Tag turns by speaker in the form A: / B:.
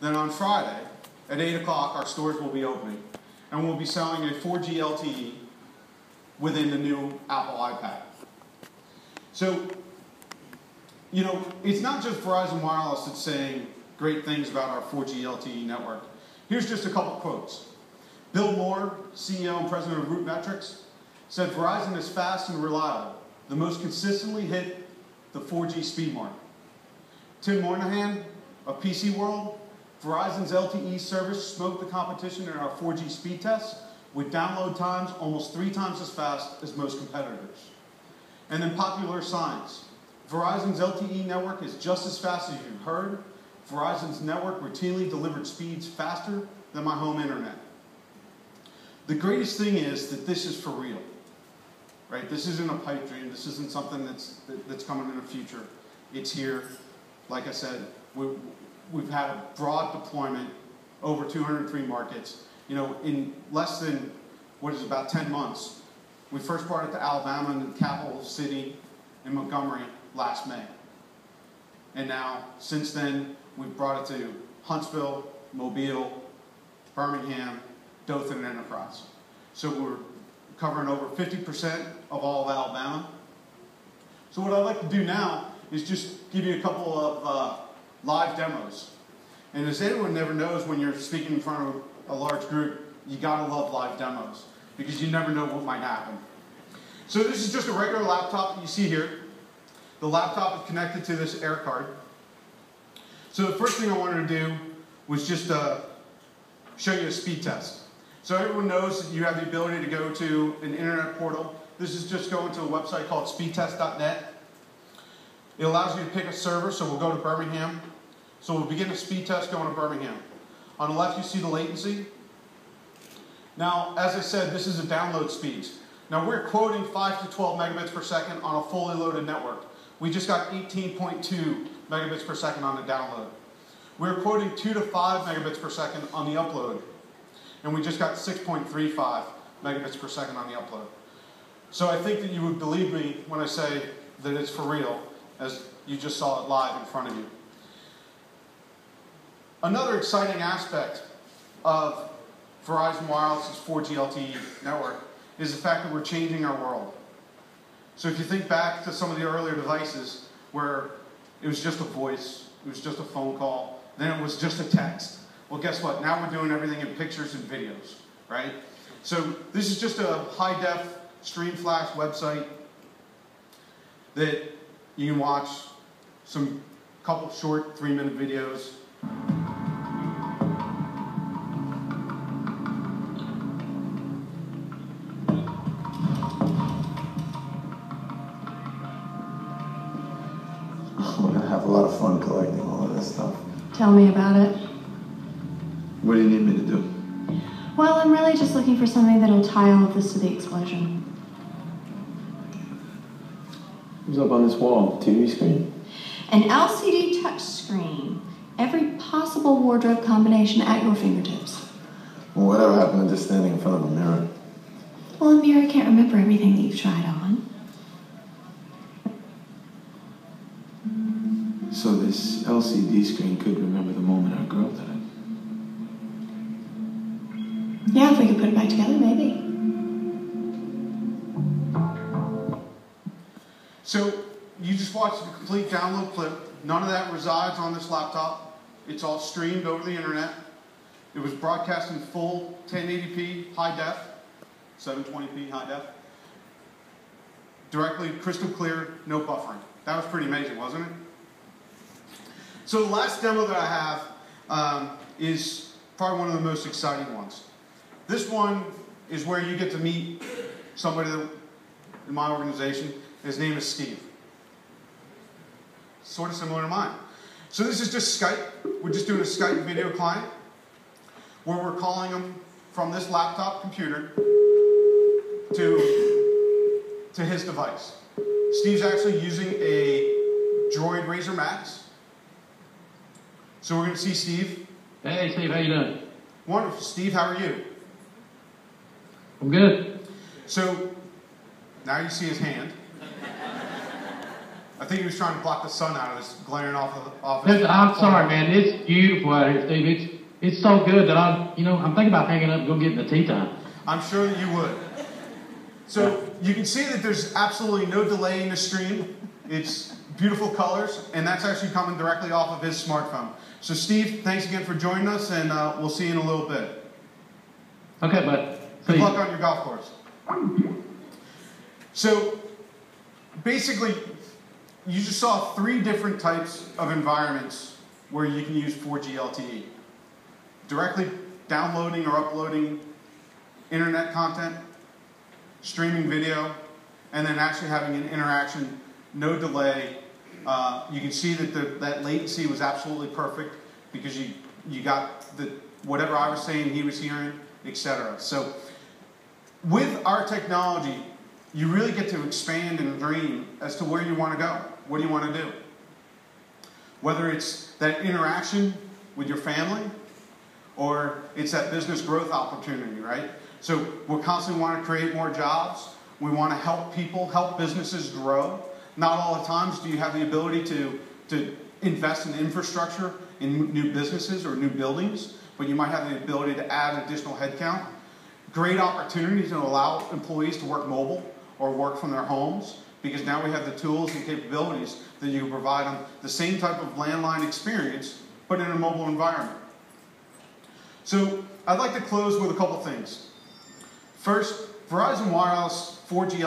A: then on Friday at 8 o'clock our stores will be opening, and we'll be selling a 4G LTE within the new Apple iPad. So, you know, it's not just Verizon Wireless that's saying great things about our 4G LTE network. Here's just a couple quotes. Bill Moore, CEO and president of Root Metrics, said Verizon is fast and reliable, the most consistently hit the 4G speed mark. Tim Moynihan of PC World, Verizon's LTE service smoked the competition in our 4G speed tests with download times almost 3 times as fast as most competitors. And then Popular Science. Verizon's LTE network is just as fast as you've heard. Verizon's network routinely delivered speeds faster than my home internet. The greatest thing is that this is for real, right? This isn't a pipe dream. This isn't something that's coming in the future. It's here. Like I said, we've had a broad deployment over 203 markets. You know, in less than, what is about 10 months, we first brought it to Alabama and the capital city in Montgomery last May. And now, since then, we've brought it to Huntsville, Mobile, Birmingham, Dothan, and Enterprise. So we're covering over 50% of all of Alabama. So what I'd like to do now is just give you a couple of live demos. And as everyone never knows, when you're speaking in front of a large group, you gotta love live demos because you never know what might happen. So this is just a regular laptop that you see here. The laptop is connected to this air card. So the first thing I wanted to do was just show you a speed test. So everyone knows that you have the ability to go to an internet portal. This is just going to a website called speedtest.net. It allows you to pick a server, so we'll go to Birmingham. So we'll begin a speed test going to Birmingham. On the left you see the latency. Now, as I said, this is a download speeds. Now we're quoting 5 to 12 megabits per second on a fully loaded network. We just got 18.2 megabits per second on the download. We're quoting 2 to 5 megabits per second on the upload. And we just got 6.35 megabits per second on the upload. So I think that you would believe me when I say that it's for real, as you just saw it live in front of you. Another exciting aspect of Verizon Wireless's 4G LTE network is the fact that we're changing our world. So if you think back to some of the earlier devices where it was just a voice, it was just a phone call, then it was just a text. Well, guess what? Now we're doing everything in pictures and videos, right? So this is just a high-def stream flash website that you can watch some couple short 3-minute videos.
B: We're going to have a lot of fun collecting all of this stuff.
C: Tell me about it.
B: What do you need me to do?
C: Well, I'm really just looking for something that'll tie all of this to the explosion.
B: What's up on this wall? TV screen?
C: An LCD touchscreen. Every possible wardrobe combination at your fingertips.
B: Well, whatever happened to just standing in front of a mirror?
C: Well, a mirror can't remember everything that you've tried on.
B: So this LCD screen could remember the moment our girl died.
C: Yeah, if we could put it back together, maybe.
A: So you just watched the complete download clip. None of that resides on this laptop. It's all streamed over the internet. It was broadcast in full 1080p high def, 720p high def. Directly, crystal clear, no buffering. That was pretty amazing, wasn't it? So the last demo that I have is probably one of the most exciting ones. This one is where you get to meet somebody in my organization. His name is Steve. Sort of similar to mine. So this is just Skype. We're just doing a Skype video client where we're calling him from this laptop computer to his device. Steve's actually using a Droid Razr Max. So we're going to see Steve.
D: Hey, Steve, how you doing?
A: Wonderful. Steve, how are you?
D: I'm good.
A: So now you see his hand. I think he was trying to block the sun out of this glaring off his.
D: I'm sorry, man. It's beautiful out here, Steve. It's so good that I'm thinking about hanging up and go getting the tea time.
A: I'm sure that you would. So you can see that there's absolutely no delay in the stream. It's beautiful colors, and that's actually coming directly off of his smartphone. So Steve, thanks again for joining us, and we'll see you in a little bit.
D: Okay, bud.
A: Good luck on your golf course. So basically, you just saw 3 different types of environments where you can use 4G LTE. Directly downloading or uploading internet content, streaming video, and then actually having an interaction, no delay. You can see that that latency was absolutely perfect because you got whatever I was saying he was hearing, etc. So with our technology, you really get to expand and dream as to where you want to go. What do you want to do? Whether it's that interaction with your family, or it's that business growth opportunity, right? So we constantly want to create more jobs. We want to help people, help businesses grow. Not all the times do you have the ability to invest in infrastructure in new businesses or new buildings, but you might have the ability to add additional headcount. Great opportunities to allow employees to work mobile or work from their homes, because now we have the tools and capabilities that you can provide them the same type of landline experience, but in a mobile environment. So I'd like to close with a couple things. First, Verizon Wireless 4G